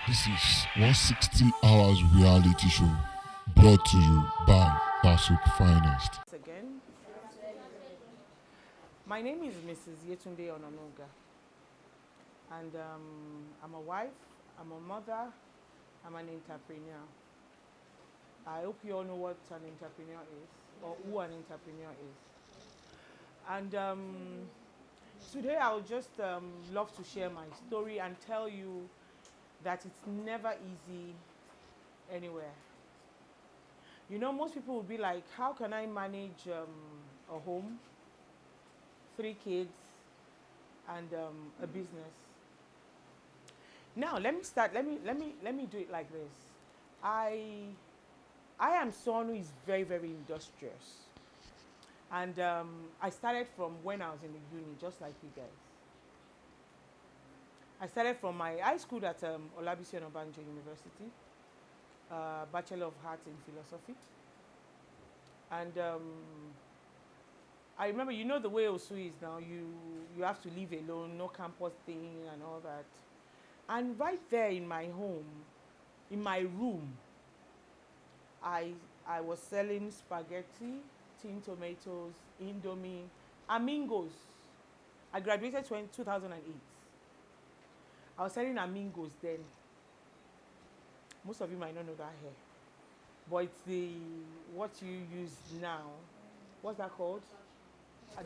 This is 160 Hours Reality Show brought to you by TASUED Finest. Again, my name is Mrs. Yetunde Onanuga, and I'm a wife, I'm a mother, I'm an entrepreneur. I hope you all know what an entrepreneur is, or who an entrepreneur is. And today I would just love to share my story and tell you that it's never easy anywhere. You know, most people would be like, how can I manage a home, 3 kids, and a business? Now, let me do it like this. I am someone who is very, very industrious. And I started from when I was in the uni, just like you guys. I started from my high school at Olabisi Onabanjo University, Bachelor of Arts in Philosophy. And I remember, you know the way OSU is now, you have to live alone, no campus thing and all that. And right there in my home, in my room, I was selling spaghetti, tin tomatoes, Indomie, Amigos. I graduated 2008. I was selling Amigos then. Most of you might not know that here. But it's what you use now. What's that called?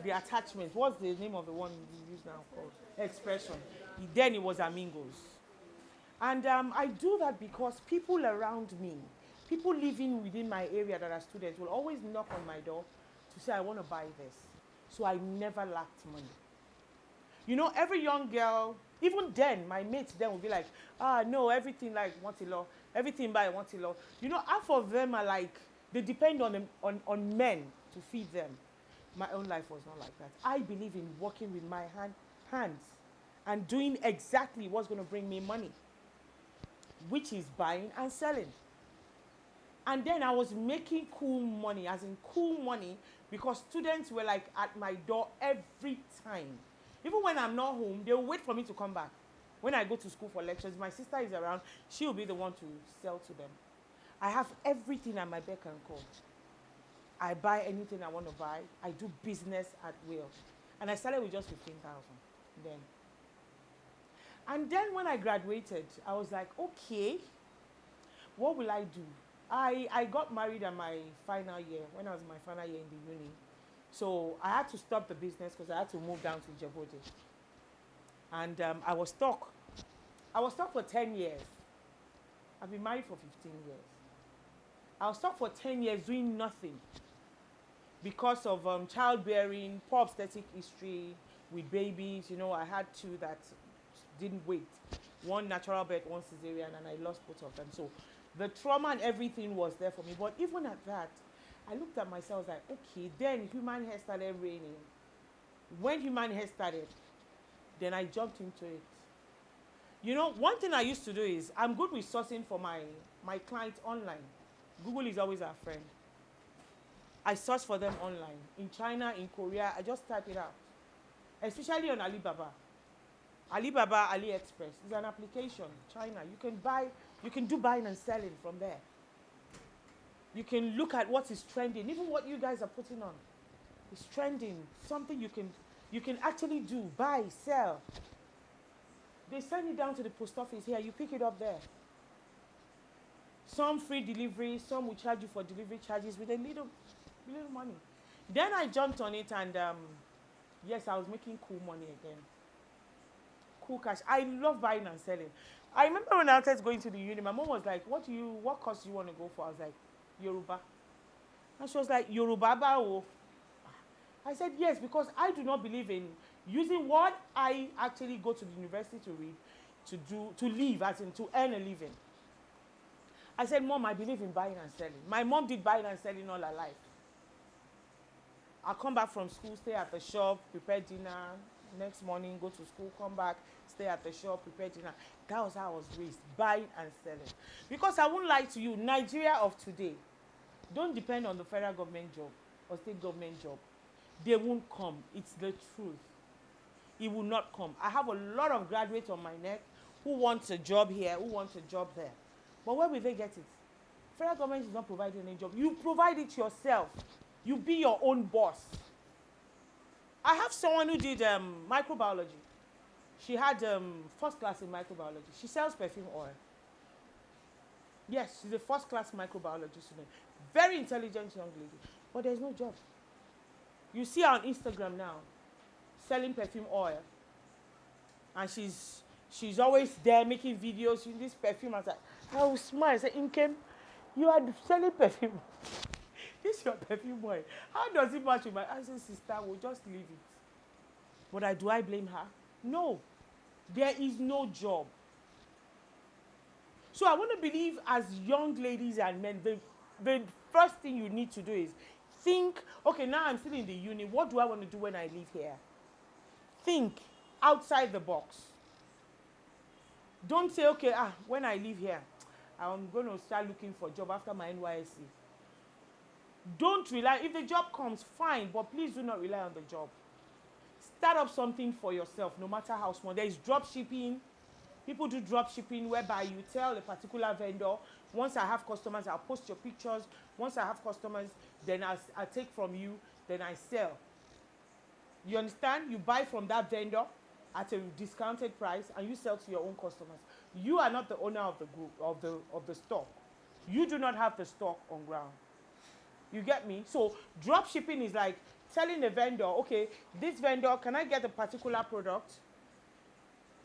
The attachment. What's the name of the one you use now called? Expression. Then it was Amigos. And I do that because people around me, people living within my area that are students, will always knock on my door to say, I want to buy this. So I never lacked money. You know, every young girl, even then, my mates then would be like, no, everything like want-a-law, everything by want-a-law. You know, half of them are like, they depend on men to feed them. My own life was not like that. I believe in working with my hands and doing exactly what's going to bring me money, which is buying and selling. And then I was making cool money, as in cool money, because students were like at my door every time. Even when I'm not home, they'll wait for me to come back. When I go to school for lectures, my sister is around, she'll be the one to sell to them. I have everything at my beck and call. I buy anything I want to buy. I do business at will. And I started with just 15,000 then. And then when I graduated, I was like, okay, what will I do? I got married at my final year, when I was in my final year in the uni. So I had to stop the business because I had to move down to Djibouti. And I was stuck. I was stuck for 10 years. I've been married for 15 years. I was stuck for 10 years doing nothing because of childbearing, poor obstetric history with babies. You know, I had 2 that didn't wait. 1 natural birth, 1 cesarean, and I lost both of them. So the trauma and everything was there for me. But even at that, I looked at myself, I was like, okay, then human hair started raining. When human hair started, then I jumped into it. You know, one thing I used to do is, I'm good with sourcing for my clients online. Google is always our friend. I source for them online. In China, in Korea, I just type it out. Especially on Alibaba. Alibaba, AliExpress is an application, China. You can do buying and selling from there. You can look at what is trending, even what you guys are putting on. It's trending, something you can actually do, buy, sell. They send it down to the post office here, you pick it up there. Some free delivery, some will charge you for delivery charges with a little money. Then I jumped on it and yes, I was making cool money again. Cool cash. I love buying and selling. I remember when I was going to the uni, my mom was like, what course do you want to go for? I was like, Yoruba. And she was like, Yoruba bao. I said, yes, because I do not believe in using what I actually go to the university to read, to live, as in to earn a living. I said, Mom, I believe in buying and selling. My mom did buying and selling all her life. I'll come back from school, stay at the shop, prepare dinner. Next morning, go to school, come back, stay at the shop, prepare dinner. That was how I was raised, buying and selling. Because I won't lie to you, Nigeria of today, don't depend on the federal government job or state government job. They won't come. It's the truth. It will not come. I have a lot of graduates on my neck who wants a job here, who wants a job there. But where will they get it? Federal government is not providing any job. You provide it yourself. You be your own boss. I have someone who did microbiology. She had first class in microbiology. She sells perfume oil. Yes, she's a first class microbiology student. Very intelligent young lady. But there's no job. You see her on Instagram now, selling perfume oil. And she's always there making videos in this perfume. I was like, I was smart. I said, Inkem, you are selling perfume. This is your perfume oil. How does it match with my? I said, sister, we'll just leave it. But do I blame her? No. There is no job. So I want to believe as young ladies and men, the first thing you need to do is think, okay, now I'm still in the uni. What do I want to do when I leave here? Think outside the box. Don't say, okay, when I leave here, I'm going to start looking for a job after my NYSC. Don't rely. If the job comes, fine, but please do not rely on the job. Start up something for yourself, no matter how small. There is drop shipping. People do drop shipping whereby you tell a particular vendor, once I have customers, I'll post your pictures. Once I have customers, then I'll take from you, then I sell. You understand? You buy from that vendor at a discounted price and you sell to your own customers. You are not the owner of the group, of the stock. You do not have the stock on ground. You get me? So drop shipping is like telling a vendor, okay, this vendor, can I get a particular product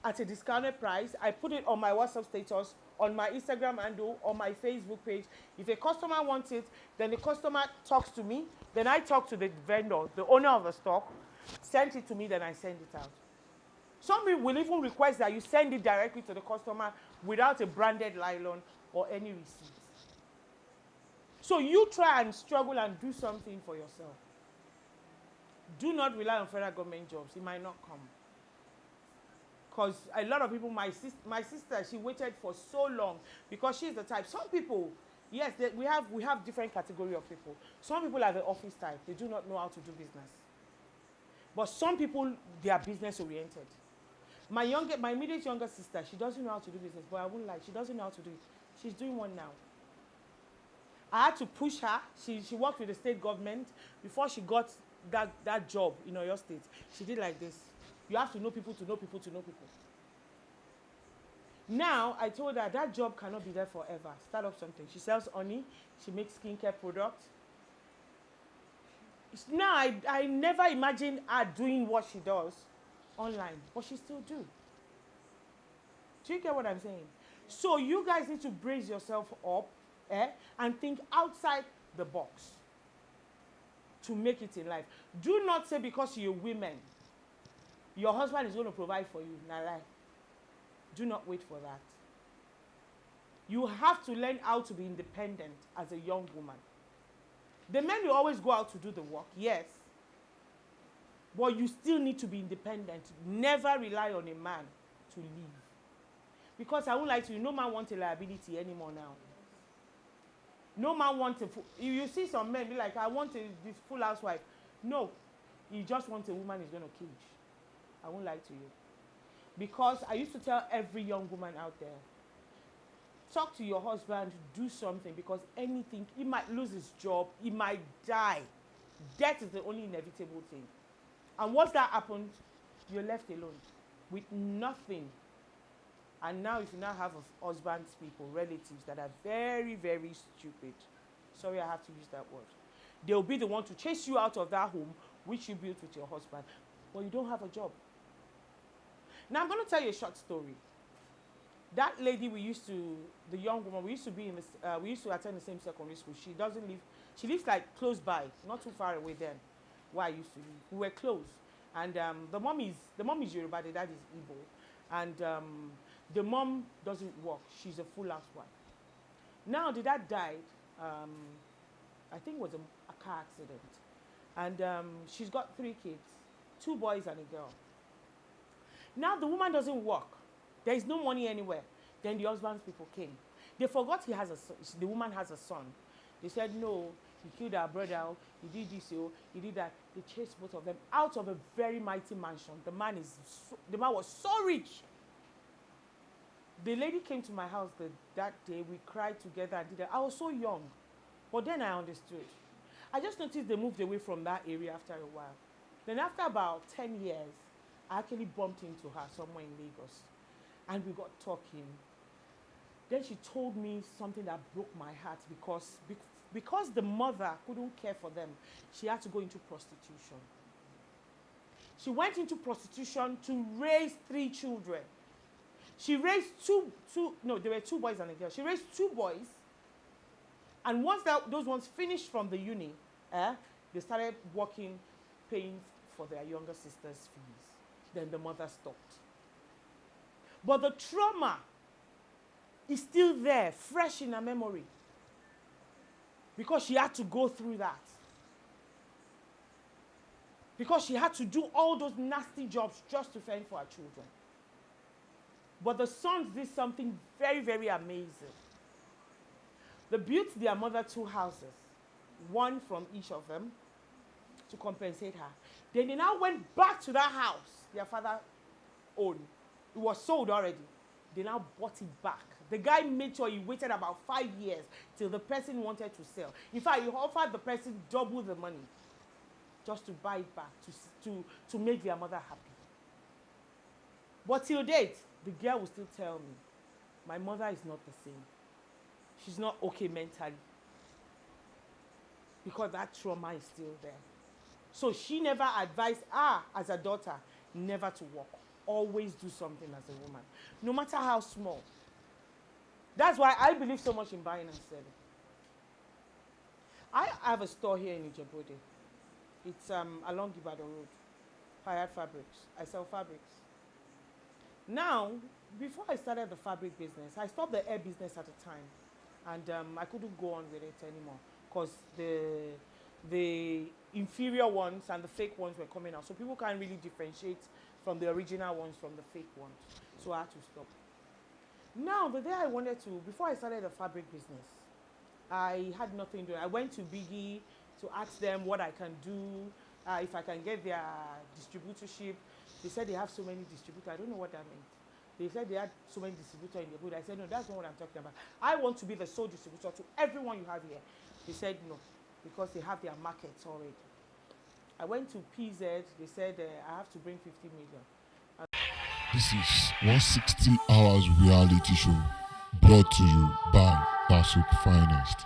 at a discounted price? I put it on my WhatsApp status, on my Instagram handle, on my Facebook page. If a customer wants it, then the customer talks to me. Then I talk to the vendor, the owner of the stock, send it to me, then I send it out. Some people will even request that you send it directly to the customer without a branded nylon or any receipt. So you try and struggle and do something for yourself. Do not rely on federal government jobs. It might not come. Because a lot of people, my sister, she waited for so long because she's the type. Some people, yes, we have different category of people. Some people are the office type. They do not know how to do business. But some people, they are business oriented. My immediate younger sister, she doesn't know how to do business, but I won't lie, she doesn't know how to do it. She's doing one now. I had to push her. She worked with the state government before she got that job in Oyo State. She did like this. You have to know people to know people to know people. Now, I told her that job cannot be there forever. Start up something. She sells honey. She makes skincare products. Now, I never imagined her doing what she does online, but she still do. Do you get what I'm saying? So you guys need to brace yourself up and think outside the box to make it in life. Do not say because you're women, your husband is going to provide for you. Nah, lie. Do not wait for that. You have to learn how to be independent as a young woman. The men will always go out to do the work, yes. But you still need to be independent. Never rely on a man to live. Because I won't lie to you, no man wants a liability anymore now. No man wants you see some men be like, I want this full housewife. No, you just want a woman who's going to cage. I won't lie to you. Because I used to tell every young woman out there, talk to your husband, do something, because anything, he might lose his job, he might die. Death is the only inevitable thing. And once that happens, you're left alone with nothing. And now if you now have husbands, people, relatives that are very, very stupid, sorry I have to use that word, they'll be the one to chase you out of that home which you built with your husband, but you don't have a job. Now I'm going to tell you a short story. That lady the young woman, we used to attend the same secondary school. She doesn't live, she lives like close by, not too far away then, where I used to live. We were close. And the mom is Yoruba, the dad is Igbo. And the mom doesn't work. She's a full housewife. Now the dad died, I think it was a car accident. And she's got 3 kids, 2 boys and a girl. Now the woman doesn't work. There is no money anywhere. Then the husband's people came. They forgot the woman has a son. They said, no, he killed our brother, he did this, he did that. They chased both of them out of a very mighty mansion. The man was so rich. The lady came to my house that day. We cried together and did that. I was so young, but then I understood. I just noticed they moved away from that area after a while. Then after about 10 years, I actually bumped into her somewhere in Lagos, and we got talking. Then she told me something that broke my heart because the mother couldn't care for them. She had to go into prostitution. She went into prostitution to raise 3 children. She raised there were 2 boys and a girl. She raised 2 boys, and once those ones finished from the uni, they started working, paying for their younger sister's fees. Then the mother stopped. But the trauma is still there, fresh in her memory, because she had to go through that. Because she had to do all those nasty jobs just to fend for her children. But the sons did something very, very amazing. They built their mother 2 houses, one from each of them, to compensate her. Then they now went back to that house their father owned. It was sold already. They now bought it back. The guy made sure he waited about 5 years till the person wanted to sell. In fact, he offered the person double the money just to buy it back, to make their mother happy. But till date, the girl will still tell me, my mother is not the same. She's not okay mentally, because that trauma is still there. So she never advised her as a daughter never to work. Always do something as a woman, no matter how small. That's why I believe so much in buying and selling. I have a store here in Ijebode. It's along Ibadan Road, Hired Fabrics. I sell fabrics. Now, before I started the fabric business, I stopped the hair business at the time, and I couldn't go on with it anymore because the inferior ones and the fake ones were coming out. So people can't really differentiate from the original ones from the fake ones. So I had to stop. Now, the day I wanted to, before I started the fabric business, I had nothing to do. I went to Biggie to ask them what I can do, if I can get their distributorship. They said they have so many distributors. I don't know what that meant. They said they had so many distributors in the hood. I said, no, that's not what I'm talking about. I want to be the sole distributor to everyone you have here. They said no, because they have their markets already. I went to PZ. They said I have to bring 50 million. This is 160 Hours Reality Show, brought to you by TASUED Finest.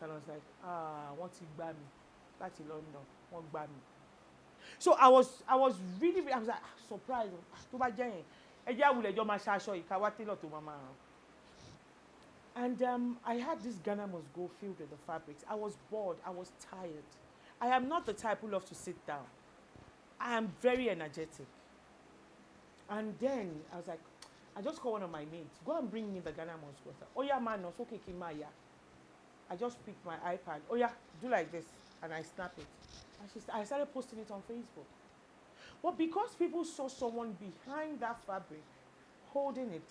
And I was like, wọ́n ti gbà mí láti London, wọ́n gbà mí. So I was really, I was like surprised. Tó bá jẹ́ yẹn, ẹ jẹ́ àwùlẹ̀ jọ máa ṣe aṣọ yìí ká wá tailor tó máa rán. And I had this Ghana must go filled with the fabrics. I was bored. I was tired. I am not the type who loves to sit down. I am very energetic. And then I was like, I just called one of my mates, go and bring me the Ghana must go. Oh yeah, man, no, so Maya. I just picked my iPad. Oh yeah, do like this, and I snap it. And I started posting it on Facebook. But because people saw someone behind that fabric, holding it,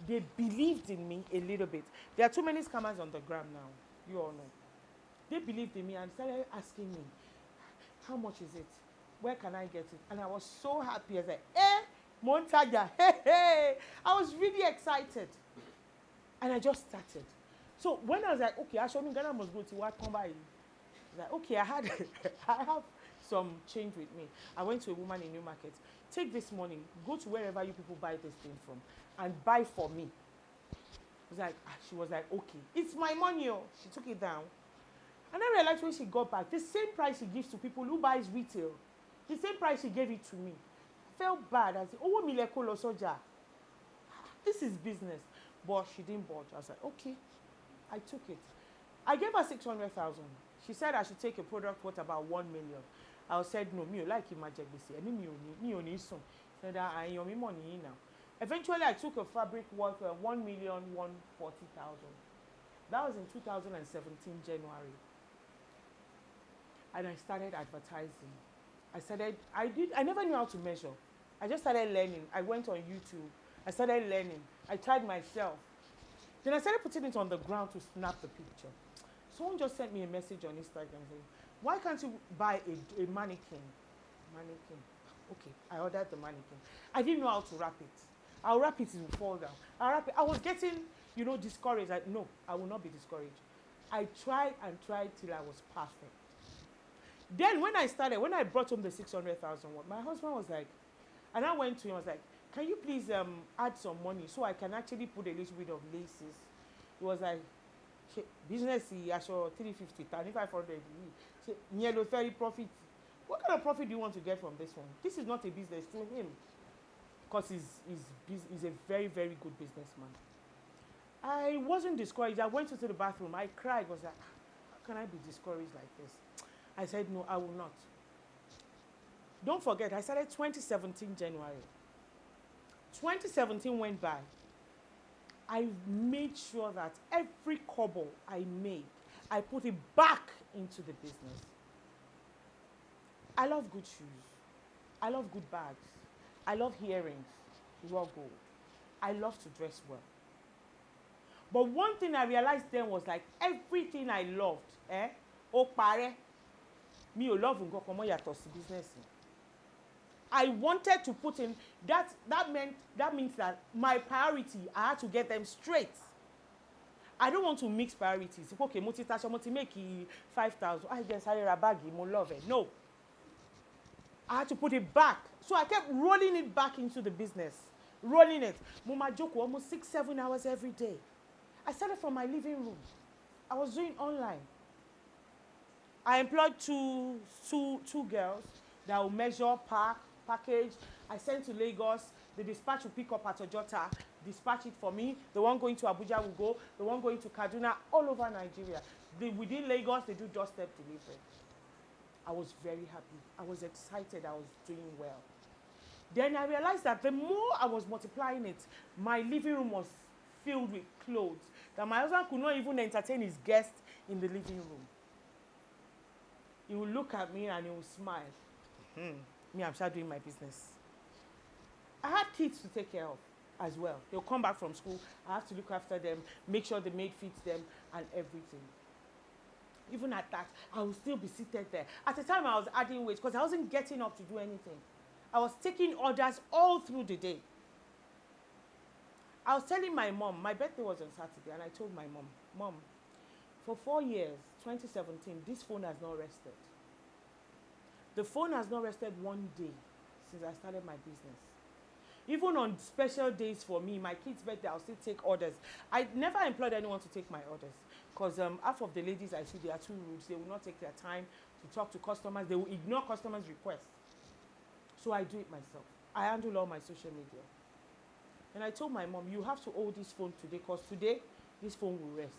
they believed in me a little bit. There are too many scammers on the ground now. You all know. They believed in me and started asking me, how much is it? Where can I get it? And I was so happy. I was like, Montaja, hey. I was really excited. And I just started. So when I was like, okay, I showed me Ghana must go to what come by. Like, okay, I have some change with me. I went to a woman in Newmarket. Take this money, go to wherever you people buy this thing from, and buy for me. She was like, okay, it's my money. Oh. She took it down. And I realized when she got back, the same price she gives to people who buys retail, the same price she gave it to me. I felt bad. I said, oh, mileko soja. This is business. But she didn't budge. I was like, okay. I took it. I gave her 600,000. She said I should take a product worth about 1 million. I said, no, me like imajegbese. Me only son. Said I owe me money now. Eventually, I took a fabric worth 1,140,000. That was in 2017 January. And I started advertising. I never knew how to measure. I just started learning. I went on YouTube. I started learning. I tried myself. Then I started putting it on the ground to snap the picture. Someone just sent me a message on Instagram saying, why can't you buy a mannequin? Mannequin. Okay, I ordered the mannequin. I didn't know how to wrap it. I'll wrap it, it will fall down. I was getting, discouraged. No, I will not be discouraged. I tried and tried till I was perfect. Then when I brought home the 600,000 won, my husband was like, and I went to him, I was like, can you please add some money so I can actually put a little bit of laces? He was like, business I saw 350, 3,500. Yellow very profit. What kind of profit do you want to get from this one? This is not a business to him. Because he's a very, very good businessman. I wasn't discouraged. I went into the bathroom. I cried. I was like, how can I be discouraged like this? I said, no, I will not. Don't forget, I started 2017 January. 2017 went by. I made sure that every kobo I made, I put it back into the business. I love good shoes. I love good bags. I love earrings, raw gold. I love to dress well. But one thing I realized then was like everything I loved, ó parẹ́. Mi ò love nǹkan kan mọ́ yàtọ̀ sí business. I wanted to put in that means that my priority, I had to get them straight. I don't want to mix priorities. Okay, mo ti taṣọ, mo ti make 5,000. I just sáré ra báàgì, mo love it. No. I had to put it back. So I kept rolling it back into the business. Rolling it. Mo ma jókòó almost 6-7 hours every day. I started from my living room. I was doing online. I employed two girls that will measure, package. I sent to Lagos. The dispatch will pick up at Ojota, dispatch it for me. The one going to Abuja will go. The one going to Kaduna, all over Nigeria. Within Lagos, they do doorstep delivery. I was very happy. I was excited. I was doing well. Then I realized that the more I was multiplying it, my living room was filled with clothes. That my husband could not even entertain his guests in the living room. He would look at me and he would smile. Me, I'm start doing my business. I had kids to take care of as well. They'll come back from school. I have to look after them, make sure the maid feeds them and everything. Even at that, I would still be seated there. At the time, I was adding weight because I wasn't getting up to do anything. I was taking orders all through the day. I was telling my mom, my birthday was on Saturday, and I told my mom, for 4 years, 2017, this phone has not rested. The phone has not rested one day since I started my business. Even on special days for me, my kid's birthday, I'll still take orders. I never employed anyone to take my orders because half of the ladies I see, they are too rude. They will not take their time to talk to customers. They will ignore customers' requests. So I do it myself. I handle all my social media. And I told my mom, you have to hold this phone today because today, this phone will rest.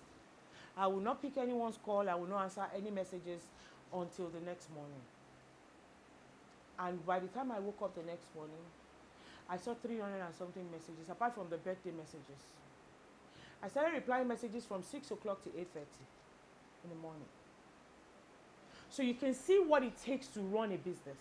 I will not pick anyone's call. I will not answer any messages until the next morning. And by the time I woke up the next morning, I saw 300 and something messages, apart from the birthday messages. I started replying messages from 6 o'clock to 8:30 in the morning. So you can see what it takes to run a business.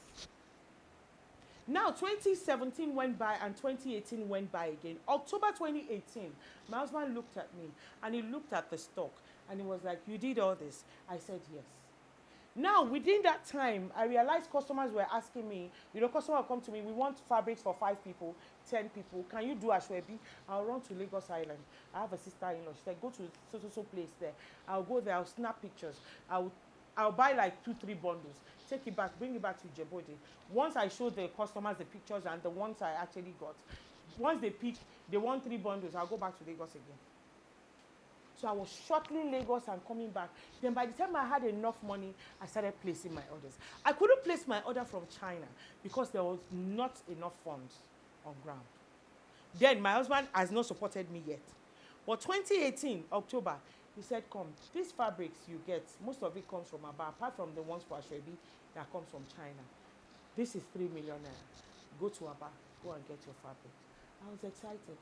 Now, 2017 went by and 2018 went by again. October 2018, my husband looked at me and he looked at the stock and he was like, you did all this? I said, yes. Now, within that time, I realized customers were asking me, customers will come to me, we want fabrics for 5 people, 10 people. Can you do Ashwebi? I'll run to Lagos Island. I have a sister-in-law. She said, go to so place there. I'll go there, I'll snap pictures. I'll buy like 2-3 bundles, take it back, bring it back to Djibouti. Once I show the customers the pictures and the ones I actually got, once they pick, they want 3 bundles, I'll go back to Lagos again. So I was shuttling Lagos and coming back. Then by the time I had enough money, I started placing my orders. I couldn't place my order from China because there was not enough funds on ground. Then my husband has not supported me yet. But 2018, October, he said, come, these fabrics you get, most of it comes from Aba, apart from the ones for Ashwebi that comes from China. This is 3 million naira. Go to Aba, go and get your fabric. I was excited.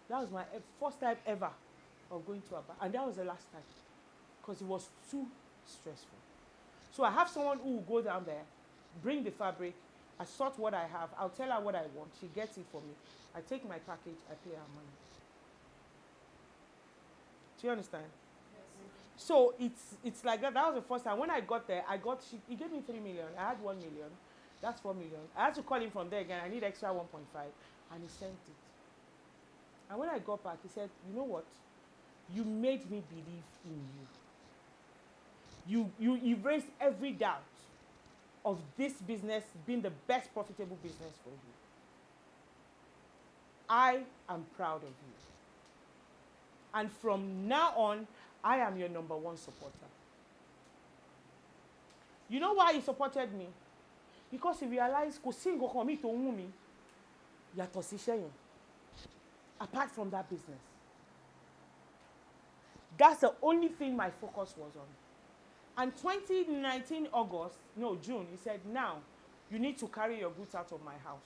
That was my first time ever of going to Aba, and that was the last time because it was too stressful. So I have someone who will go down there, bring the fabric, I sort what I have, I'll tell her what I want, she gets it for me, I take my package, I pay her money. Do you understand? Yes. So it's like that. That was the first time. When I got there, he gave me 3 million. I had 1 million. That's 4 million. I had to call him from there again. I need extra 1.5, and he sent it. And when I got back, he said, "You know what? You made me believe in you. You erased every doubt of this business being the best profitable business for you. I am proud of you. And from now on, I am your number one supporter." You know why he supported me? Because he realized kò sí nǹkan kan mi tó wù mí yàtọ̀ síṣẹ́ yẹn, apart from that business. That's the only thing my focus was on. And 2019 June, he said, "Now, you need to carry your goods out of my house.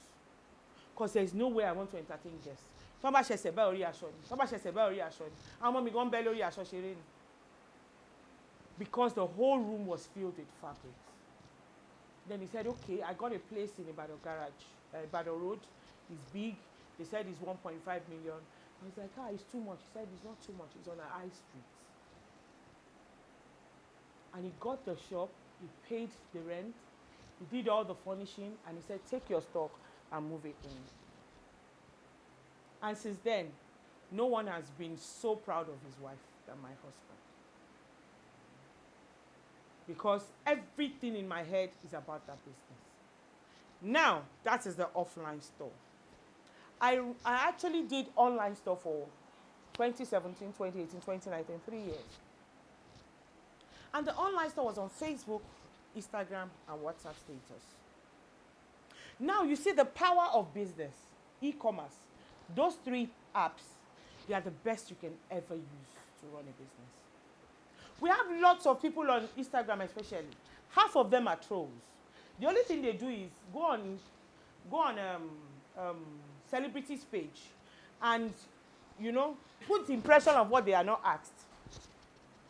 Because there's no way I want to entertain guests." Tọ́ bá ṣẹ̀ṣẹ̀ bá orí aṣọ ni, tọ́ bá ṣẹ̀ṣẹ̀ bá orí aṣọ ni, àwọn ọmọ mi gan bẹ́ lórí aṣọ ṣeré ni. Because the whole room was filled with fabrics. Then he said, "Okay, I got a place in Ibadan garage, Ibadan Road. It's big. They said it's 1.5 million. I was like, "It's too much." He said, "It's not too much. It's on a high street." And he got the shop. He paid the rent. He did all the furnishing. And he said, "Take your stock and move it in." And since then, no one has been so proud of his wife than my husband. Because everything in my head is about that business. Now, that is the offline store. I actually did online store for 2017, 2018, 2019, 3 years. And the online store was on Facebook, Instagram, and WhatsApp status. Now you see the power of business, e-commerce. Those 3 apps, they are the best you can ever use to run a business. We have lots of people on Instagram especially. Half of them are trolls. The only thing they do is go on celebrities page and, put the impression of what they are not asked.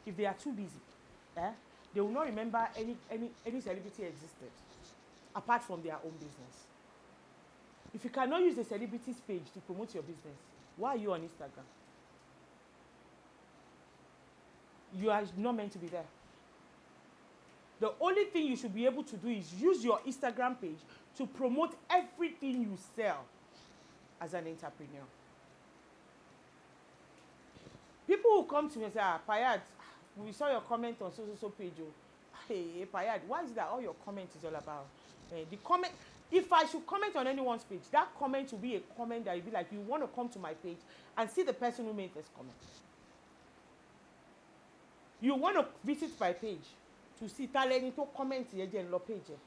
If they are too busy, they will not remember any celebrity existed apart from their own business. If you cannot use the celebrities page to promote your business, why are you on Instagram? You are not meant to be there. The only thing you should be able to do is use your Instagram page to promote everything you sell as an entrepreneur. People will come to me and say, "Payad, we saw your comment on so page. Hey, Payad, why is that all your comment is all about?" The comment, if I should comment on anyone's page, that comment will be a comment that will be like, you want to come to my page and see the person who made this comment. You want to visit my page to see talent to comment here and your page. It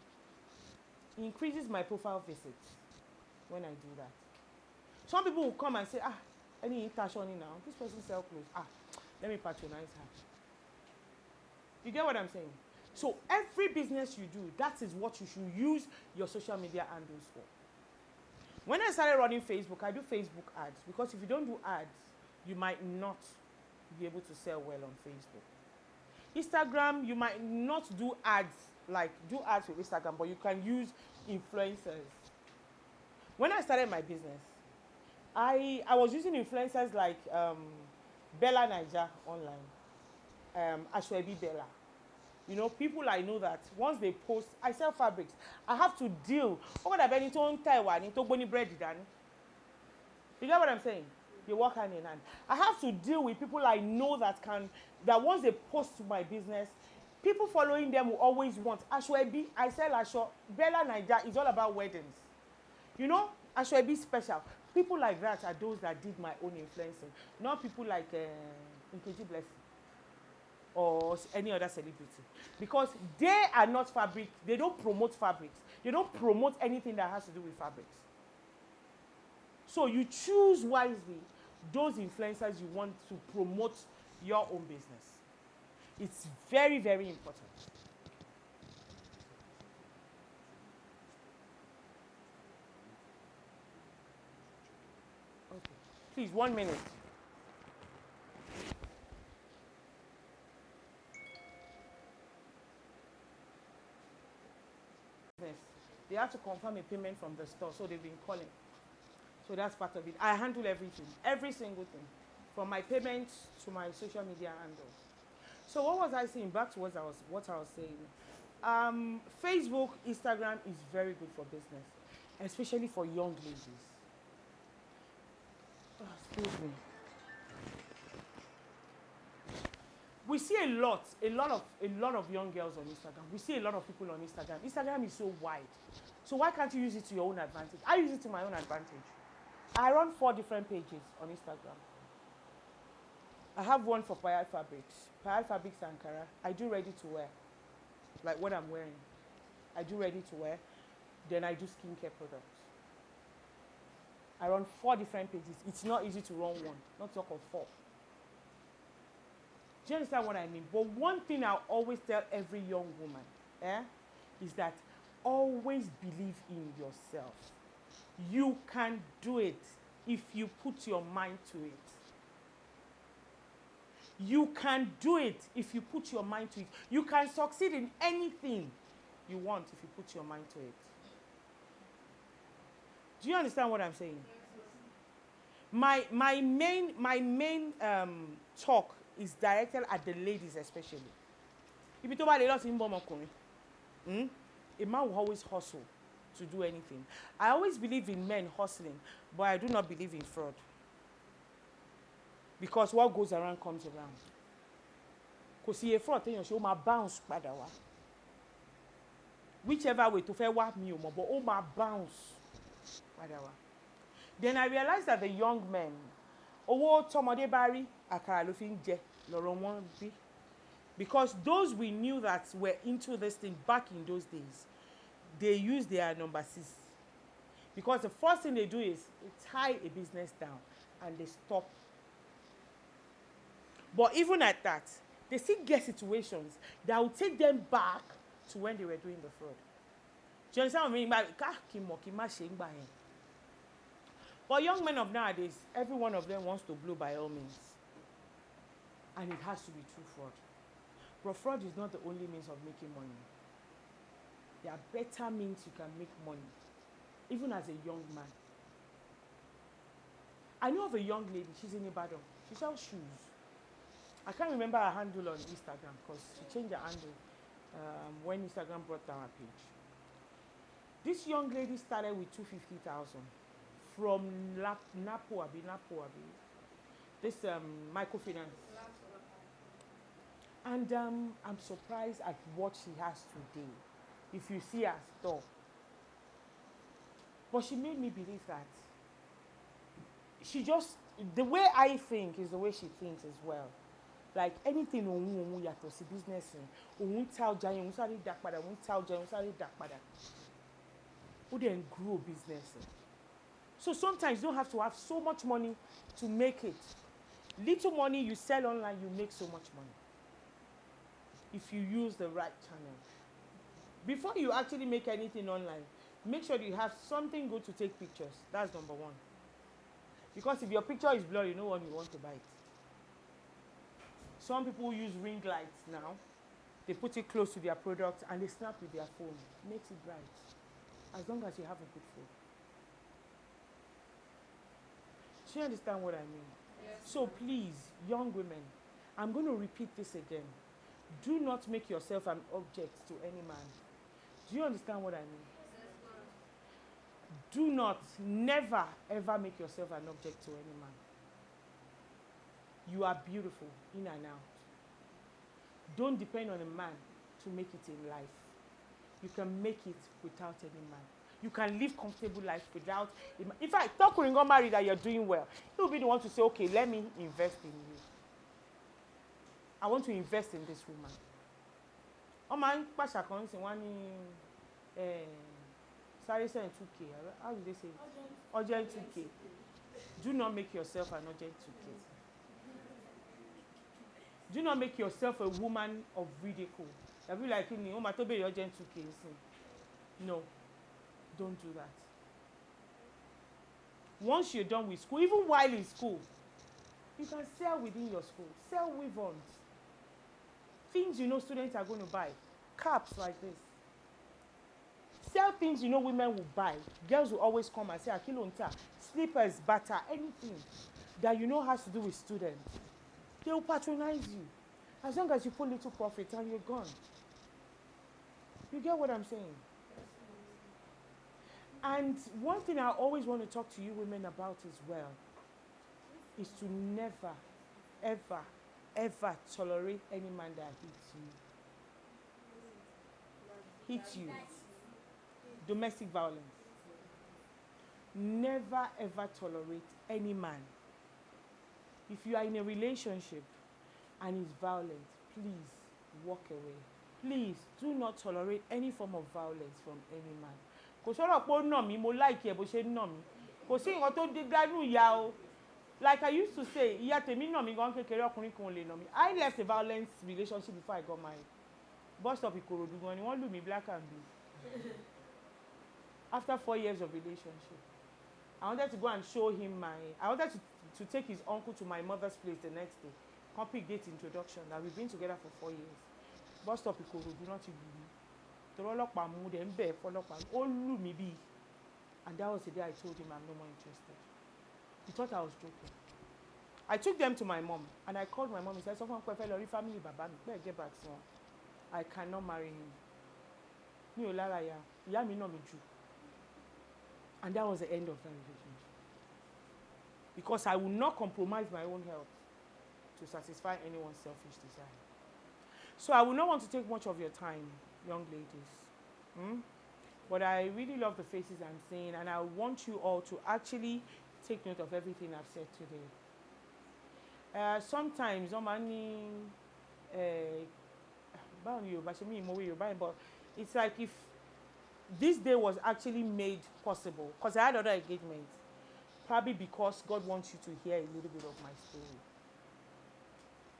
increases my profile visits when I do that. Some people will come and say, any interaction now, this person sell clothes. Let me patronize her. You get what I'm saying? So every business you do, that is what you should use your social media handles for. When I started running Facebook, I do Facebook ads, because if you don't do ads, you might not be able to sell well on Facebook. Instagram, you might not do ads with Instagram, but you can use influencers. When I started my business, I was using influencers like Bella Naija online, Ashwebi Bella. People I know that once they post, I sell fabrics. I have to deal. You get what I'm saying? They work hand in hand. I have to deal with people I know that once they post to my business, people following them will always want Ashwebi. I sell Ashwe. Bella Naija is all about weddings. Ashwebi special. People like that are those that did my own influencing, not people like Nkechi Blessing or any other celebrity, because they are not fabric. They don't promote fabrics. They don't promote anything that has to do with fabrics. So you choose wisely those influencers you want to promote your own business. It's very, very important. Okay. Please, 1 minute. They have to confirm a payment from the store, so they've been calling. So that's part of it. I handle everything, every single thing, from my payments to my social media handles. So what was I saying? Back to what I was saying. Facebook, Instagram is very good for business, especially for young ladies. Oh, excuse me. We see a lot of young girls on Instagram. We see a lot of people on Instagram. Instagram is so wide. So why can't you use it to your own advantage? I use it to my own advantage. I run 4 different pages on Instagram. I have one for Payal Fabrics. Payal Fabrics Ankara. I do ready to wear. Like what I'm wearing. I do ready to wear. Then I do skincare products. I run 4 different pages. It's not easy to run one. Not talk of 4. Do you understand what I mean? But one thing I always tell every young woman, is that always believe in yourself. You can do it if you put your mind to it. You can do it if you put your mind to it. You can succeed in anything you want if you put your mind to it. Do you understand what I'm saying? My main talk is directed at the ladies especially. If you talk about a lot in a man will always hustle to do anything. I always believe in men hustling, but I do not believe in fraud. Because what goes around comes around. Because if fraud, you show my bounce padà wá. Whichever way to fair what me but oh my bounce padà wá. Then I realized that the young men, owó tọmọdé bá rí àkàrà ló fi ń jẹ lọ́rọ̀ wọn bí. Because those we knew that were into this thing back in those days, they use their number 6. Because the first thing they do is tie a business down and they stop. But even at that, they still get situations that will take them back to when they were doing the fraud. Do you understand what I mean? But young men of nowadays, every one of them wants to blow by all means. And it has to be true fraud. But fraud is not the only means of making money. There are better means you can make money, even as a young man. I know of a young lady, she's in Ibadan. She sells shoes. I can't remember her handle on Instagram because she changed her handle when Instagram brought down her page. This young lady started with 250,000 from Napo Abi. This microfinance. And I'm surprised at what she has today. If you see her store. But she made me believe that she just, the way I think is the way she thinks as well. Like anything òun yàtọ̀ sí business òun ta ọjà yẹn òun sáré dá padà òun ta ọjà yẹn òun sáré dá padà ó dẹ̀ ń grow business. So sometimes you don't have to have so much money to make it. Little money you sell online, you make so much money. If you use the right channel. Before you actually make anything online, make sure you have something good to take pictures. That's number 1. Because if your picture is blurry, no one will want to buy it. Some people use ring lights now. They put it close to their product and they snap with their phone. Makes it bright. As long as you have a good phone. Do you understand what I mean? Yes. So please, young women, I'm going to repeat this again. Do not make yourself an object to any man. Do you understand what I mean? Do not, never, ever make yourself an object to any man. You are beautiful in and out. Don't depend on a man to make it in life. You can make it without any man. You can live comfortable life without a man. In fact, talk when you got married that you're doing well. He'll be the one to say, okay, let me invest in you. I want to invest in this woman. Oh man, Pasha comes in one sorry, saying 2K. How do they say it? Urgent 2K. Do not make yourself an urgent 2K. Do not make yourself a woman of ridicule. They'll be like, oh my tobe urgent 2K. No, don't do that. Once you're done with school, even while in school, you can sell within your school. Sell weave-ons. Things you know students are going to buy. Caps like this. Sell things you know women will buy. Girls will always come and say, Akilo nta, slippers, bata, anything that you know has to do with students. They will patronize you. As long as you put little profit and you're gone. You get what I'm saying? And one thing I always want to talk to you women about as well is to never, ever, ever tolerate any man that hits you. Domestic violence. Never ever tolerate any man. If you are in a relationship and he's violent, please walk away. Please do not tolerate any form of violence from any man. Kò sọ̀rọ̀ pé ó nà mí, mo like ẹ bó ṣe nà mí. Kò sí nǹkan tó dé dánú ìyá o. Like I used to say, ìyá tèmi nà mí gan kékeré ọkùnrin kan ò lè nà mí. I left a violent relationship before I got married. Bus stop Ìkòròdú gan ni wọ́n lù mí black and blue. After 4 years of relationship, I wanted to go and show him I wanted to take his uncle to my mother's place the next day. Complete date introduction that we've been together for 4 years. Bus stop Ìkòròdú náà ti lù mí. Torí ọlọ́pàá mú dẹ̀ ń bẹ̀ fọlọ́pàá. Ó lù mí bí. And that was the day I told him I'm no more interested. He thought I was joking. I took them to my mom and I called my mom and said, "Sọ fún pé fẹ́ lọ rí family bàbá mi, pé get back sí wọn. I cannot marry him." Mi ò lára ya, ìyá mi nà mí jù. And that was the end of that relationship. Because I will not compromise my own health to satisfy anyone's selfish desire. So I will not want to take much of your time, young ladies. But I really love the faces I'm seeing, and I want you all to actually take note of everything I've said today. Sometimes, but it's like if this day was actually made possible, because I had other engagements, probably because God wants you to hear a little bit of my story.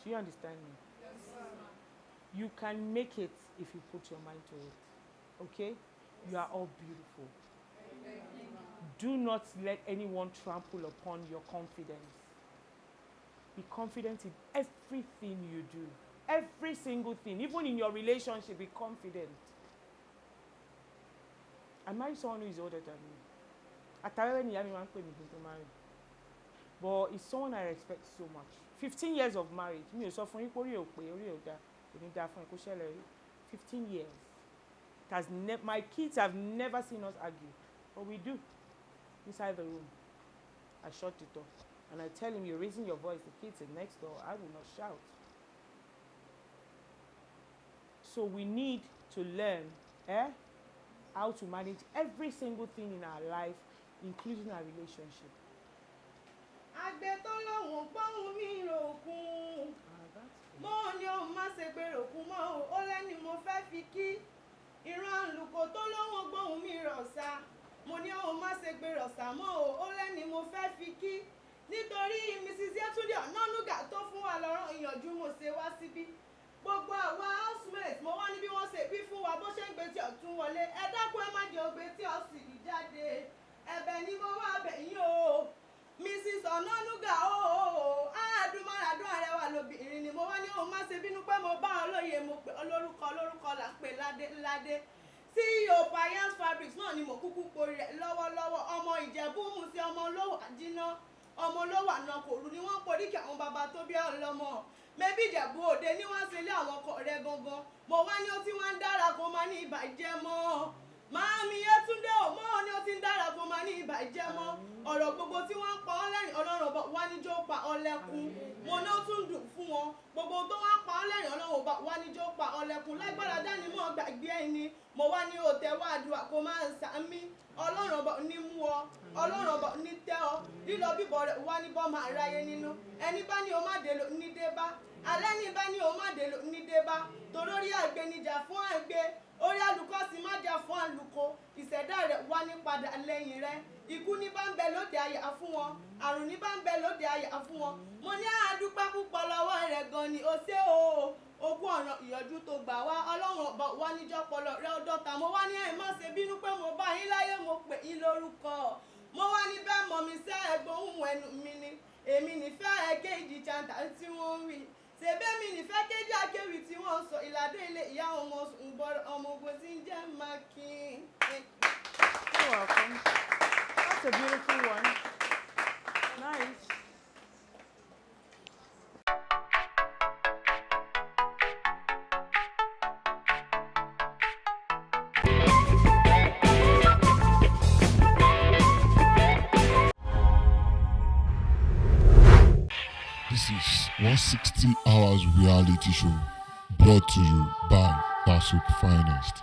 Do you understand me? Yes, sir. You can make it if you put your mind to it. Okay? You are all beautiful. Do not let anyone trample upon your confidence. Be confident in everything you do. Every single thing. Even in your relationship, be confident. I married someone who is older than me. But it's someone I respect so much. 15 years of marriage. 15 years. My kids have never seen us argue. But we do. Inside the room. I shut the door. And I tell him, "You're raising your voice. The kids are next door. I will not shout." So we need to learn how to manage every single thing in our life, including our relationship. Mo ní o má ṣe gbèrò kún mọ́ o, ó lẹ́ni mo fẹ́ fi kí. Ìran àlùkò tó lóhùn gbóhùn mi rọ̀ṣà. Mo ní o má ṣe gbèrò ṣà mọ́ o, ó lẹ́ni mo fẹ́ fi kí. Nítorí Mrs. Yetunde Onanuga tó fún wa lọ́rọ̀ ìyànjú mo ṣe wá síbí. Gbogbo àwa housemates mo wá ní bí wọ́n ṣe bí fún wa bó ṣe ń gbé tí ọ̀tún wọlé. Ẹ dákun ẹ má jẹ́ ògbé tí ọ̀sì rí jáde. Ẹ̀bẹ̀ ni mo wá bẹ̀ yín o. Mrs. Onanuga o, àdúmọ̀ràdún àrẹwà lóbìnrin ni mo wá ní òun má ṣe bínú pé mo bá olóye mo pè olórúkọ là ń pè ládé. CEO Payans Fabrics náà ni mo kúkú porí rẹ̀ lọ́wọ́lọ́wọ́. Ọmọ Ìjẹ̀bú mu sí ọmọ olówó àjínà. Ọmọ olówó àná kò rú ni wọ́n porí kí àwọn bàbá tó bí ọlọ́mọ. Mẹ́bí Ìjẹ̀bú Òde ní wọ́n ṣe lé àwọn ọkọ rẹ̀ gangan. Mo wá ní ó tí wọ́n ń dára kó máa ní ìbàjẹ́ mọ́. Màámi Yetunde ò mọ́ ni ó ti ń dára kó máa ní ìbàjẹ́ mọ́. Ọ̀rọ̀ gbogbo tí wọ́n ń pa ọ́ lẹ́rìn Ọlọ́run ọba wá níjó pa ọ́ lẹ́kún. Mo ní ó tún dùn fún wọn. Gbogbo tó wá pa ọ́ lẹ́rìn Ọlọ́run ọba wá níjó pa ọ́ lẹ́kún. Lágbára dání mọ́ gbàgbé ẹni. Mo wá ní òtẹ́ wá àdúrà kó máa ń sàmí. Ọlọ́run ọba ní mú ọ. Ọlọ́run ọba ní tẹ́ ọ. Lílọ bíbọ̀ rẹ̀ wá ní bọ́ máa ráyé nínú. Ẹni bá ní o má dé lò ní dé bá. Alẹ́ ní bá ní o má dé lò ní dé bá. Torórí àgbẹnijà fún àgbẹ̀. Orí àlùkò sì má jà fún àlùkò. Ìṣẹ̀dá rẹ̀ wá ní padà lẹ́yìn rẹ̀. Ikú ní bá ń bẹ lóde àyà fún wọn. Àrùn ní bá ń bẹ lóde àyà fún wọn. Mo ní àdúpẹ́ púpọ̀ lọ́wọ́ rẹ̀ gan ni ó ṣe o. Ogún ọ̀ràn ìyànjú tó gbà wá. Ọlọ́run ọba wá níjọ́pọlọ rẹ̀ ọdọ́ta. Mo wá ní ẹ̀ má ṣe bínú pé mo bá yín láyé mo pè yín lórúkọ. Mo wá ní bẹ́ẹ̀ mọ̀ mi sẹ́ ẹ̀gbọ́n ohun ẹnu mi ni. Èmi nífẹ̀ẹ́ ẹ̀kejì jàǹtà tí wọ́n ń wí. Ṣèbémi nífẹ̀ẹ́ kéjì akéwì tí wọ́n sọ ìlàdé ilé ìyá ọmọ ogun tí ń jẹ́ Mákin. You're welcome. That's a beautiful one. Nice. This is 160 hours reality show brought to you by TASUED Finest.